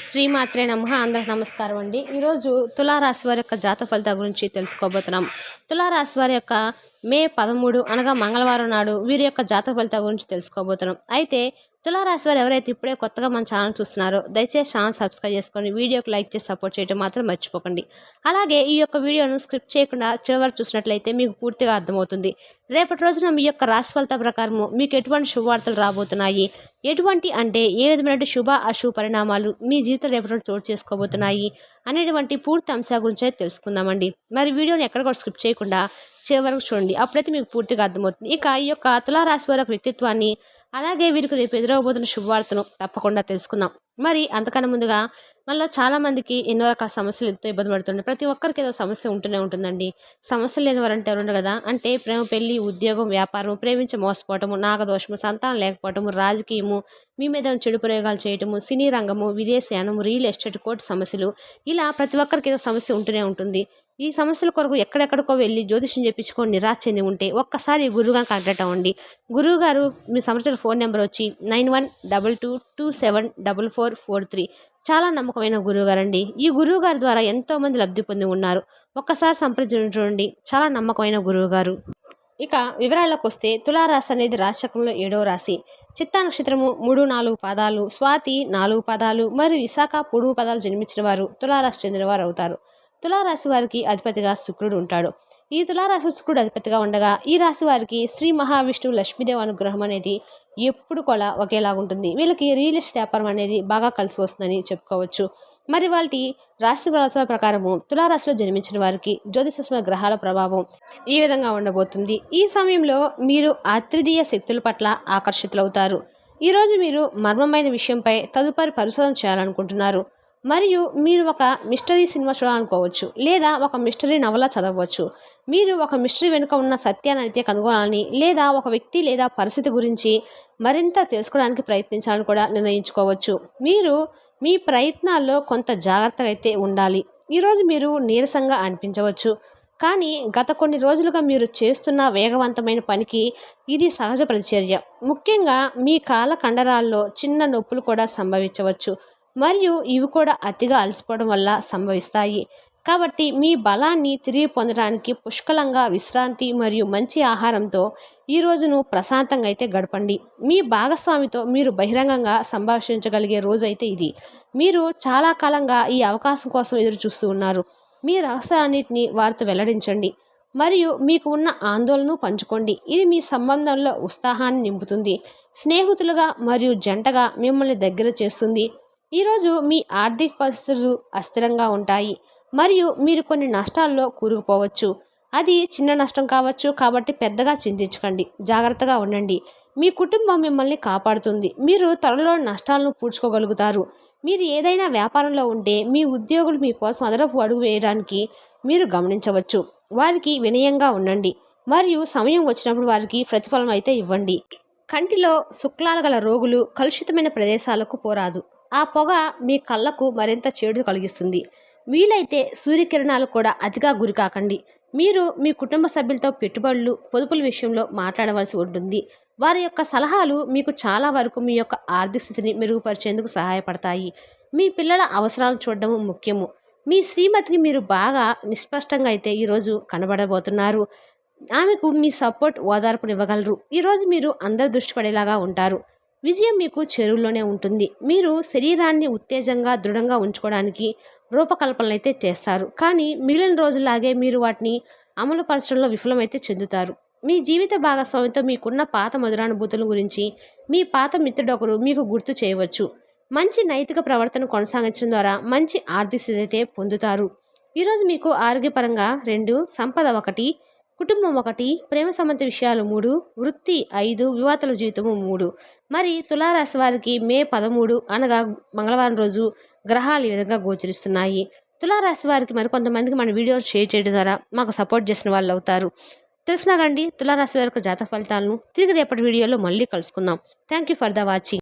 శ్రీమాత్రే నమః. అందరికి నమస్కారం అండి. ఈరోజు తులారాశి వారి యొక్క జాతక ఫలితాల గురించి తెలుసుకోబోతున్నాం. తులారాశి వారి యొక్క మే 13 అనగా మంగళవారం నాడు వీరి యొక్క జాతక ఫలితాల గురించి తెలుసుకోబోతున్నాం. అయితే తులారాశి వారు ఎవరైతే ఇప్పుడే కొత్తగా మన ఛానల్ చూస్తున్నారో దయచేసి ఛానల్ సబ్స్క్రైబ్ చేసుకొని వీడియోకి లైక్ చేసి సపోర్ట్ చేయడం మాత్రం మర్చిపోకండి. అలాగే ఈ యొక్క వీడియోను స్క్రిప్ట్ చేయకుండా చివరి వరకు చూసినట్లయితే మీకు పూర్తిగా అర్థమవుతుంది. రేపటి రోజున మీ యొక్క రాశి ఫలితాల ప్రకారము మీకు ఎటువంటి శుభవార్తలు రాబోతున్నాయి, ఎటువంటి అంటే ఏ విధమైన శుభ అశుభ పరిణామాలు మీ జీవితం రేపటి చోటు చేసుకోబోతున్నాయి అనేటువంటి పూర్తి అంశాల గురించి తెలుసుకుందామండి. మరి వీడియోని ఎక్కడ కూడా స్క్రిప్ట్ చేయకుండా చివరి వరకు చూడండి, అప్పుడైతే మీకు పూర్తిగా అర్థమవుతుంది. ఇక ఈ యొక్క తులారాశి వారి వ్యక్తిత్వాన్ని అలాగే వీరికి రేపు ఎదురవబోతున్న శుభవార్తను తప్పకుండా తెలుసుకుందాం. మరి అంతకన్నా ముందుగా మనలో చాలామందికి ఎన్నో రకాల సమస్యలు ఎంతో ఇబ్బంది పడుతుండే, ప్రతి ఒక్కరికి ఏదో సమస్య ఉంటూనే ఉంటుందండి. సమస్యలు లేని వారంటే ఎవరు ఉండరు కదా. అంటే ప్రేమ, పెళ్లి, ఉద్యోగం, వ్యాపారం, ప్రేమించి మోసపోవటము, నాగదోషము, సంతానం లేకపోవటము, రాజకీయము, మీ మీద చెడు ప్రయోగాలు చేయటము, సినీ రంగము, విదేశయానము, రియల్ ఎస్టేట్, కోర్టు సమస్యలు, ఇలా ప్రతి ఒక్కరికి ఏదో సమస్య ఉంటూనే ఉంటుంది. ఈ సమస్యల కొరకు ఎక్కడెక్కడికో వెళ్ళి జ్యోతిష్యం చెప్పించుకొని నిరాశ చెంది ఉంటే ఒక్కసారి గురువుగారు కాంటాక్ట్ అవ్వండి. గురువు గారు మీ సంబంధించిన ఫోన్ నెంబర్ వచ్చి 9122274443. చాలా నమ్మకమైన గురువుగారు అండి. ఈ గురువు గారి ద్వారా ఎంతోమంది లబ్ధి పొంది ఉన్నారు. ఒక్కసారి సంప్రదించండి, చాలా నమ్మకమైన గురువు గారు. ఇక వివరాలకు వస్తే తులారాశి అనేది రాశిచక్రంలో 7వ రాశి. చిత్తా నక్షత్రము 3-4 పాదాలు, స్వాతి 4 పాదాలు మరియు విశాఖ 3 పాదాలు జన్మించిన వారు తులారాశి చెందిన వారు అవుతారు. తులారాశి వారికి అధిపతిగా శుక్రుడు ఉంటాడు. ఈ తులారాశి శుక్రుడు అధిపతిగా ఉండగా ఈ రాశి వారికి శ్రీ మహావిష్ణువు లక్ష్మీదేవి అనుగ్రహం అనేది ఎప్పుడు కూడా ఒకేలాగా ఉంటుంది. వీళ్ళకి రియల్ ఎస్టేట్ వ్యాపారం అనేది బాగా కలిసి వస్తుందని చెప్పుకోవచ్చు. మరి వాళ్ళ రాశి ఫలాల ప్రకారము తులారాశిలో జన్మించిన వారికి జ్యోతిష గ్రహాల ప్రభావం ఈ విధంగా ఉండబోతుంది. ఈ సమయంలో మీరు అత్రిదీయ శక్తుల పట్ల ఆకర్షితులవుతారు. ఈరోజు మీరు మర్మమైన విషయంపై తదుపరి పరిశోధన చేయాలనుకుంటున్నారు. మరియు మీరు ఒక మిస్టరీ సినిమా చూడాలనుకోవచ్చు, లేదా ఒక మిస్టరీ నవల చదవచ్చు. మీరు ఒక మిస్టరీ వెనుక ఉన్న సత్యాన్ని అయితే కనుగొనాలని, లేదా ఒక వ్యక్తి లేదా పరిస్థితి గురించి మరింత తెలుసుకోవడానికి ప్రయత్నించాలని కూడా నిర్ణయించుకోవచ్చు. మీరు మీ ప్రయత్నాల్లో కొంత జాగ్రత్తగా అయితే ఉండాలి. ఈరోజు మీరు నీరసంగా అనిపించవచ్చు, కానీ గత కొన్ని రోజులుగా మీరు చేస్తున్న వేగవంతమైన పనికి ఇది సహజ ప్రతిచర్య. ముఖ్యంగా మీ కాళ్ళ కండరాల్లో చిన్న నొప్పులు కూడా సంభవించవచ్చు, మరియు ఇవి కూడా అతిగా అలసిపోవడం వల్ల సంభవిస్తాయి. కాబట్టి మీ బలాన్ని తిరిగి పొందడానికి పుష్కలంగా విశ్రాంతి మరియు మంచి ఆహారంతో ఈ రోజును ప్రశాంతంగా అయితే గడపండి. మీ భాగస్వామితో మీరు బహిరంగంగా సంభాషించగలిగే రోజు అయితే ఇది. మీరు చాలా కాలంగా ఈ అవకాశం కోసం ఎదురు చూస్తూ ఉన్నారు. మీ రహస్యాన్నిటిని వారితో వెల్లడించండి మరియు మీకు ఉన్న ఆందోళనను పంచుకోండి. ఇది మీ సంబంధంలో ఉత్సాహాన్ని నింపుతుంది, స్నేహితులుగా మరియు జంటగా మిమ్మల్ని దగ్గర చేస్తుంది. ఈరోజు మీ ఆర్థిక పరిస్థితులు అస్థిరంగా ఉంటాయి మరియు మీరు కొన్ని నష్టాల్లో కూరుకుపోవచ్చు. అది చిన్న నష్టం కావచ్చు, కాబట్టి పెద్దగా చింతించకండి, జాగ్రత్తగా ఉండండి. మీ కుటుంబం మిమ్మల్ని కాపాడుతుంది. మీరు త్వరలో నష్టాలను పూడ్చుకోగలుగుతారు. మీరు ఏదైనా వ్యాపారంలో ఉంటే మీ ఉద్యోగులు మీకోసం అదనపు అడుగు వేయడానికి మీరు గమనించవచ్చు. వారికి వినయంగా ఉండండి మరియు సమయం వచ్చినప్పుడు వారికి ప్రతిఫలం అయితే ఇవ్వండి. కంటిలో శుక్లాలు గల రోగులు కలుషితమైన ప్రదేశాలకు పోరాదు. ఆ పొగ మీ కళ్ళకు మరింత చేడు కలిగిస్తుంది. వీలైతే సూర్యకిరణాలు కూడా అతిగా గురికాకండి. మీరు మీ కుటుంబ సభ్యులతో పెట్టుబడులు, పొదుపుల విషయంలో మాట్లాడవలసి ఉంటుంది. వారి యొక్క సలహాలు మీకు చాలా వరకు మీ యొక్క ఆర్థిక స్థితిని మెరుగుపరిచేందుకు సహాయపడతాయి. మీ పిల్లల అవసరాలు చూడడం ముఖ్యము. మీ శ్రీమతిని మీరు బాగా నిస్పష్టంగా అయితే ఈరోజు కనబడబోతున్నారు. ఆమెకు మీ సపోర్ట్, ఓదార్పునివ్వగలరు. ఈరోజు మీరు అందరి దృష్టి పడేలాగా ఉంటారు. విజయం మీకు చెరువులోనే ఉంటుంది. మీరు శరీరాన్ని ఉత్తేజంగా దృఢంగా ఉంచుకోవడానికి రూపకల్పనలు అయితే చేస్తారు, కానీ మిగిలిన రోజులాగే మీరు వాటిని అమలుపరచడంలో విఫలమైతే చెందుతారు. మీ జీవిత భాగస్వామితో మీకున్న పాత మధురానుభూతుల గురించి మీ పాత మిత్రుడు ఒకరు మీకు గుర్తు చేయవచ్చు. మంచి నైతిక ప్రవర్తన కొనసాగించడం ద్వారా మంచి ఆర్థిక స్థితి అయితే పొందుతారు. ఈరోజు మీకు ఆరోగ్యపరంగా 2, సంపద 1, కుటుంబం 1, ప్రేమ సంబంధ విషయాలు 3, వృత్తి 5, వివాహాల జీవితము 3. మరి తులారాశి వారికి మే 13 అనగా మంగళవారం రోజు గ్రహాలు ఈ విధంగా గోచరిస్తున్నాయి. తులారాశి వారికి మరికొంతమందికి మన వీడియో షేర్ చేయడం ద్వారా మాకు సపోర్ట్ చేసిన వాళ్ళు అవుతారు. తెలిసినా కండి తులారాశి వారి జాతక ఫలితాలను తిరిగి రేపటి వీడియోలో మళ్ళీ కలుసుకుందాం. Thank you for the watching.